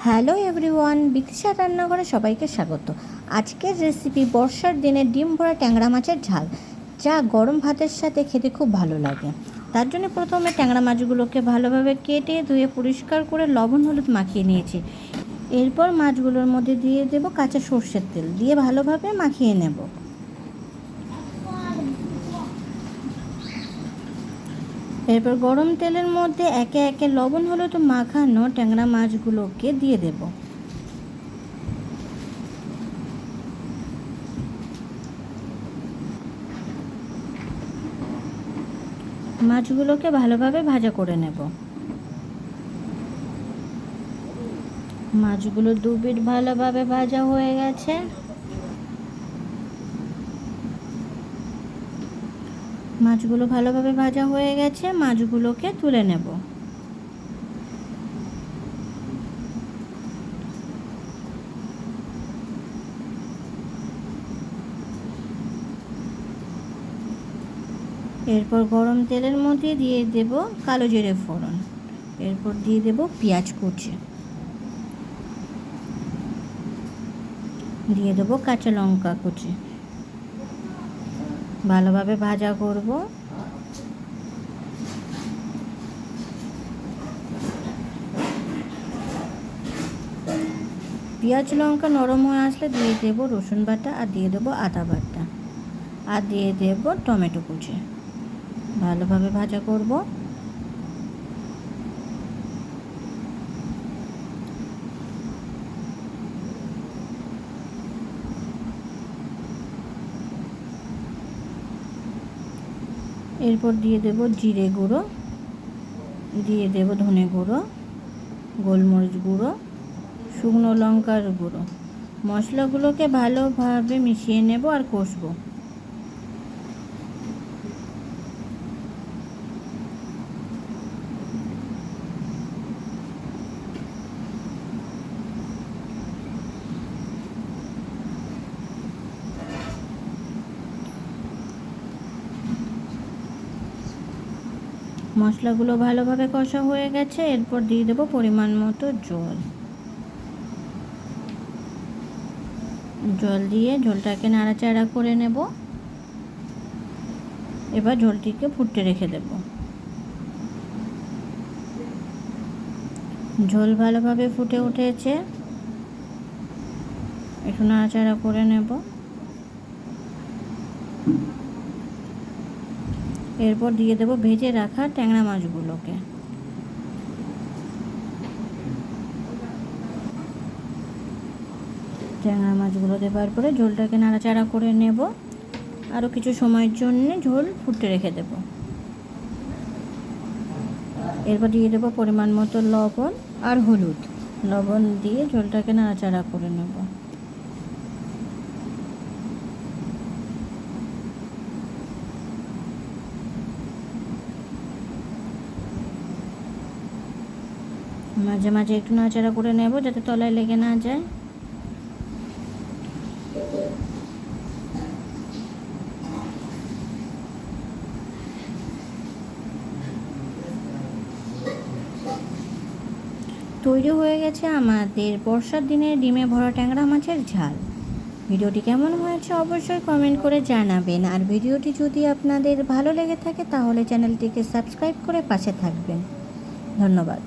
Hello everyone, Bidisha রান্নাঘরে সবাইকে স্বাগত। আজকের রেসিপি বর্ষার দিনে ডিম ভরা ট্যাংরা মাছের ঝাল, যা গরম ভাতের সাথে খেতে খুব ভালো লাগে। তার জন্য প্রথমে ট্যাংরা মাছগুলোকে ভালোভাবে কেটে ধুয়ে পরিষ্কার করে লবণ হলুদ মাখিয়ে নিয়েছি। এরপর মাছগুলোর মধ্যে দিয়ে দেব কাঁচা সর্ষের তেল, দিয়ে ভালোভাবে মাখিয়ে নেব। এরপর গরম তেলের মধ্যে একে একে লবণ হলুদ মাখানো ট্যাংরা মাছগুলোকে দিয়ে দেব। মাছগুলোকে ভালোভাবে ভাজা করে নেব। মাছগুলো দু পিঠ ভালোভাবে ভাজা হয়ে গেছে। মাছগুলো ভালোভাবে ভাজা হয়ে গেছে, মাছগুলোকে তুলে নেব। এরপর গরম তেলের মধ্যে দিয়ে দেব কালো জিরে ফোড়ন, এরপর দিয়ে দেব পেঁয়াজ কুচি, দিয়ে দেব কাঁচা লঙ্কা কুচি। ভালোভাবে ভাজা করব। পেঁয়াজ লঙ্কা নরম হয়ে আসলে দিয়ে দেব রসুন বাটা, আর দিয়ে দেব আদা বাটা, আর দিয়ে দেব টমেটো কুচি। ভালোভাবে ভাজা করব। এরপর দিয়ে দেব জিরে গুঁড়ো, দিয়ে দেব ধনে গুঁড়ো, গোলমরিচ গুঁড়ো, শুকনো লঙ্কার গুঁড়ো। মশলাগুলোকে ভালোভাবে মিশিয়ে নেব আর কষবো। মশলাগুলো ভালোভাবে কষা হয়ে গেছে। এরপর দিয়ে দেব পরিমাণ মতো জল। জল দিয়ে ঝোলটাকে নাড়াচাড়া করে নেব। এবার ঝোলটিকে ফুটতে রেখে দেব। ঝোল ভালোভাবে ফুটে উঠেছে, একটু নাড়াচাড়া করে নেব। এরপর দিয়ে দেব ভেজে রাখা ট্যাংরা মাছগুলোকে। ট্যাংরা মাছগুলো দেওয়ার পরে ঝোলটাকে নাড়াচাড়া করে নেব। আরও কিছু সময়ের জন্য ঝোল ফুটতে রেখে দেব। এরপর দিয়ে দেব পরিমাণ মতো লবণ আর হলুদ। লবণ দিয়ে ঝোলটাকে নাড়াচাড়া করে নেব। মাঝে মাঝে একটু নাড়াচাড়া করে নেব যাতে তলায় লেগে না যায়। তৈরি হয়ে গেছে আমাদের বর্ষার দিনে ডিমে ভরা ট্যাংরা মাছের ঝাল। ভিডিওটি কেমন হয়েছে অবশ্যই কমেন্ট করে জানাবেন। আর ভিডিওটি যদি আপনাদের ভালো লেগে থাকে তাহলে চ্যানেলটিকে সাবস্ক্রাইব করে পাশে থাকবেন। ধন্যবাদ।